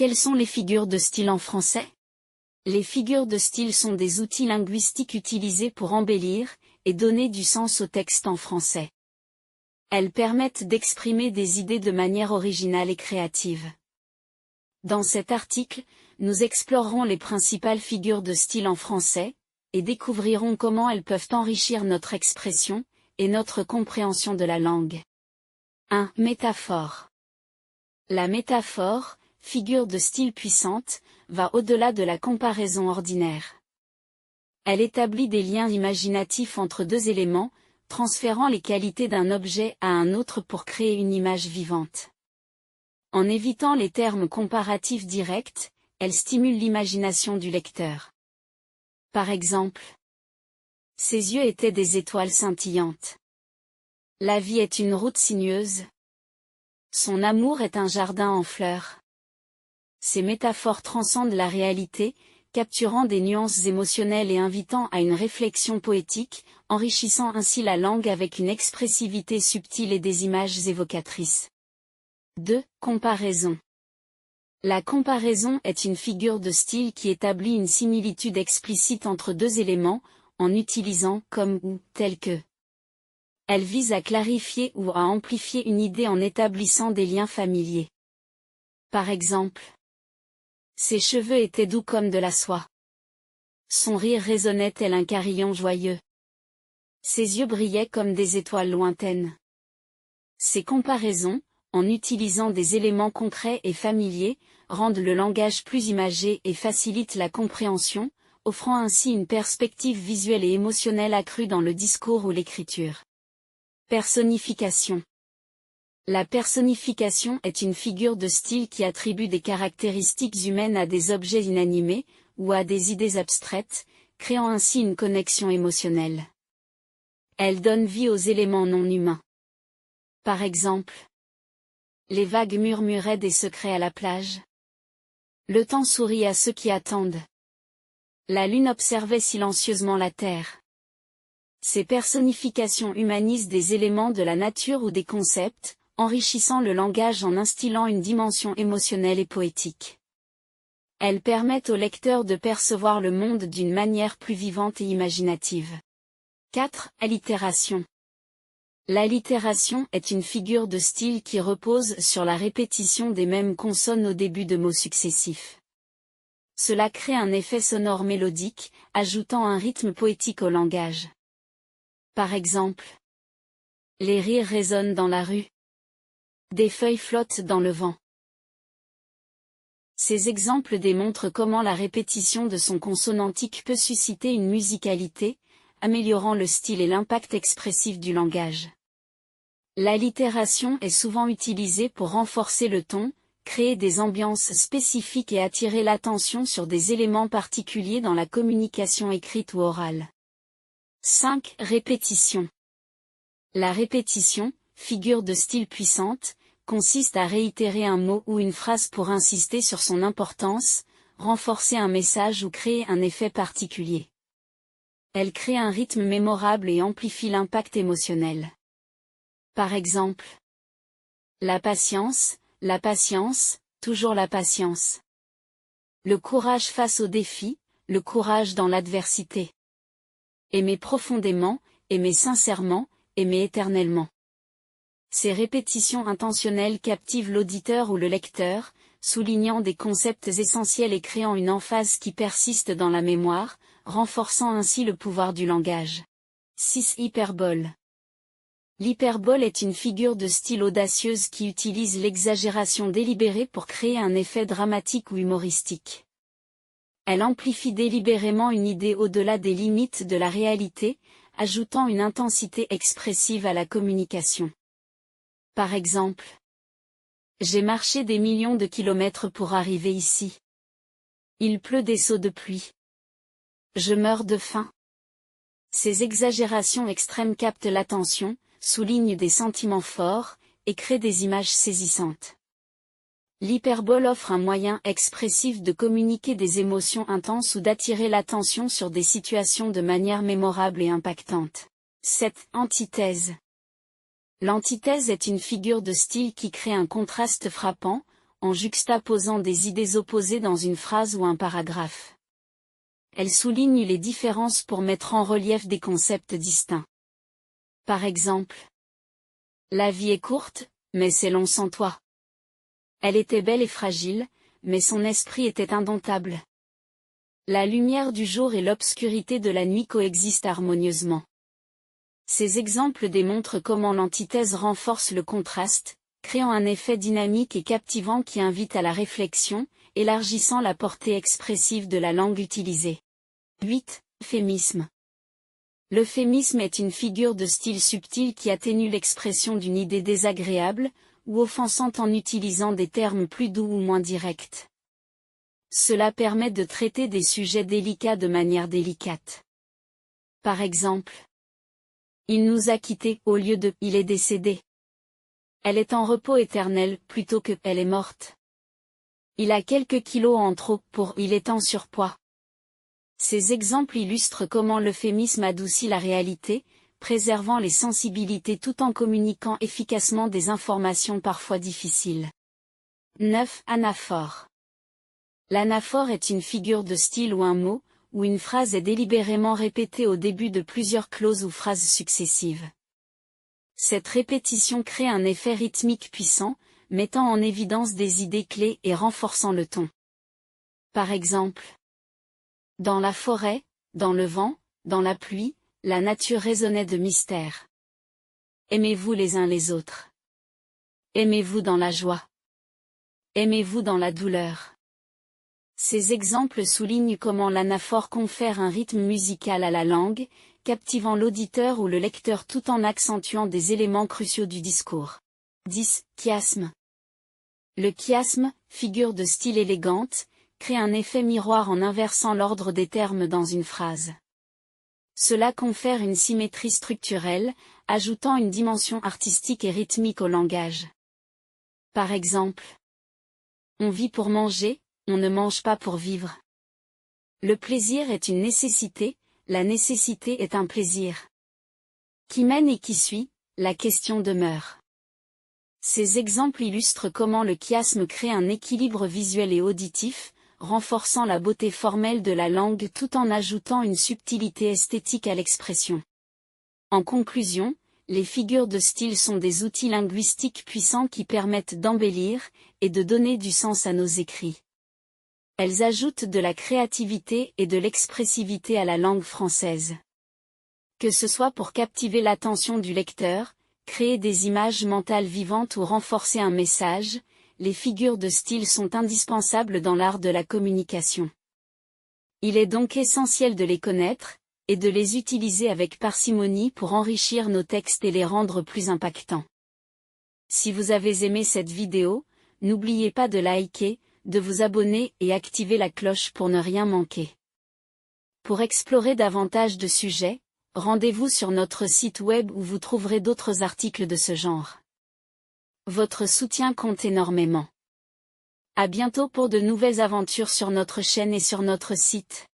Quelles sont les figures de style en français? Les figures de style sont des outils linguistiques utilisés pour embellir et donner du sens au texte en français. Elles permettent d'exprimer des idées de manière originale et créative. Dans cet article, nous explorerons les principales figures de style en français, et découvrirons comment elles peuvent enrichir notre expression et notre compréhension de la langue. 1. Métaphore. La métaphore, figure de style puissante, va au-delà de la comparaison ordinaire. Elle établit des liens imaginatifs entre deux éléments, transférant les qualités d'un objet à un autre pour créer une image vivante. En évitant les termes comparatifs directs, elle stimule l'imagination du lecteur. Par exemple, ses yeux étaient des étoiles scintillantes. La vie est une route sinueuse. Son amour est un jardin en fleurs. Ces métaphores transcendent la réalité, capturant des nuances émotionnelles et invitant à une réflexion poétique, enrichissant ainsi la langue avec une expressivité subtile et des images évocatrices. 2. Comparaison. La comparaison est une figure de style qui établit une similitude explicite entre deux éléments, en utilisant comme ou tel que. Elle vise à clarifier ou à amplifier une idée en établissant des liens familiers. Par exemple, ses cheveux étaient doux comme de la soie. Son rire résonnait tel un carillon joyeux. Ses yeux brillaient comme des étoiles lointaines. Ces comparaisons, en utilisant des éléments concrets et familiers, rendent le langage plus imagé et facilitent la compréhension, offrant ainsi une perspective visuelle et émotionnelle accrue dans le discours ou l'écriture. Personnification. La personnification est une figure de style qui attribue des caractéristiques humaines à des objets inanimés, ou à des idées abstraites, créant ainsi une connexion émotionnelle. Elle donne vie aux éléments non humains. Par exemple, les vagues murmuraient des secrets à la plage. Le temps sourit à ceux qui attendent. La lune observait silencieusement la terre. Ces personnifications humanisent des éléments de la nature ou des concepts, enrichissant le langage en instillant une dimension émotionnelle et poétique. Elles permettent au lecteur de percevoir le monde d'une manière plus vivante et imaginative. 4. Allitération. L'allitération est une figure de style qui repose sur la répétition des mêmes consonnes au début de mots successifs. Cela crée un effet sonore mélodique, ajoutant un rythme poétique au langage. Par exemple, les rires résonnent dans la rue. Des feuilles flottent dans le vent. Ces exemples démontrent comment la répétition de sons consonantiques peut susciter une musicalité, améliorant le style et l'impact expressif du langage. L'allitération est souvent utilisée pour renforcer le ton, créer des ambiances spécifiques et attirer l'attention sur des éléments particuliers dans la communication écrite ou orale. 5. Répétition. La répétition, figure de style puissante, consiste à réitérer un mot ou une phrase pour insister sur son importance, renforcer un message ou créer un effet particulier. Elle crée un rythme mémorable et amplifie l'impact émotionnel. Par exemple, la patience, toujours la patience. Le courage face aux défis, le courage dans l'adversité. Aimer profondément, aimer sincèrement, aimer éternellement. Ces répétitions intentionnelles captivent l'auditeur ou le lecteur, soulignant des concepts essentiels et créant une emphase qui persiste dans la mémoire, renforçant ainsi le pouvoir du langage. 6. Hyperbole. L'hyperbole est une figure de style audacieuse qui utilise l'exagération délibérée pour créer un effet dramatique ou humoristique. Elle amplifie délibérément une idée au-delà des limites de la réalité, ajoutant une intensité expressive à la communication. Par exemple, j'ai marché des millions de kilomètres pour arriver ici. Il pleut des seaux de pluie. Je meurs de faim. Ces exagérations extrêmes captent l'attention, soulignent des sentiments forts, et créent des images saisissantes. L'hyperbole offre un moyen expressif de communiquer des émotions intenses ou d'attirer l'attention sur des situations de manière mémorable et impactante. 7. Antithèse. L'antithèse est une figure de style qui crée un contraste frappant, en juxtaposant des idées opposées dans une phrase ou un paragraphe. Elle souligne les différences pour mettre en relief des concepts distincts. Par exemple, la vie est courte, mais c'est long sans toi. Elle était belle et fragile, mais son esprit était indomptable. La lumière du jour et l'obscurité de la nuit coexistent harmonieusement. Ces exemples démontrent comment l'antithèse renforce le contraste, créant un effet dynamique et captivant qui invite à la réflexion, élargissant la portée expressive de la langue utilisée. 8. Euphémisme. L'euphémisme est une figure de style subtil qui atténue l'expression d'une idée désagréable, ou offensante en utilisant des termes plus doux ou moins directs. Cela permet de traiter des sujets délicats de manière délicate. Par exemple, il nous a quittés au lieu de il est décédé. Elle est en repos éternel plutôt que elle est morte. Il a quelques kilos en trop pour il est en surpoids. Ces exemples illustrent comment l'euphémisme adoucit la réalité, préservant les sensibilités tout en communiquant efficacement des informations parfois difficiles. 9. Anaphore. L'anaphore est une figure de style ou un mot, où une phrase est délibérément répétée au début de plusieurs clauses ou phrases successives. Cette répétition crée un effet rythmique puissant, mettant en évidence des idées clés et renforçant le ton. Par exemple, dans la forêt, dans le vent, dans la pluie, la nature résonnait de mystère. Aimez-vous les uns les autres. Aimez-vous dans la joie. Aimez-vous dans la douleur. Ces exemples soulignent comment l'anaphore confère un rythme musical à la langue, captivant l'auditeur ou le lecteur tout en accentuant des éléments cruciaux du discours. 10. Chiasme. Le chiasme, figure de style élégante, crée un effet miroir en inversant l'ordre des termes dans une phrase. Cela confère une symétrie structurelle, ajoutant une dimension artistique et rythmique au langage. Par exemple, on vit pour manger, on ne mange pas pour vivre. Le plaisir est une nécessité, la nécessité est un plaisir. Qui mène et qui suit, la question demeure. Ces exemples illustrent comment le chiasme crée un équilibre visuel et auditif, renforçant la beauté formelle de la langue tout en ajoutant une subtilité esthétique à l'expression. En conclusion, les figures de style sont des outils linguistiques puissants qui permettent d'embellir et de donner du sens à nos écrits. Elles ajoutent de la créativité et de l'expressivité à la langue française. Que ce soit pour captiver l'attention du lecteur, créer des images mentales vivantes ou renforcer un message, les figures de style sont indispensables dans l'art de la communication. Il est donc essentiel de les connaître, et de les utiliser avec parcimonie pour enrichir nos textes et les rendre plus impactants. Si vous avez aimé cette vidéo, n'oubliez pas de liker, de vous abonner et activer la cloche pour ne rien manquer. Pour explorer davantage de sujets, rendez-vous sur notre site web où vous trouverez d'autres articles de ce genre. Votre soutien compte énormément. À bientôt pour de nouvelles aventures sur notre chaîne et sur notre site.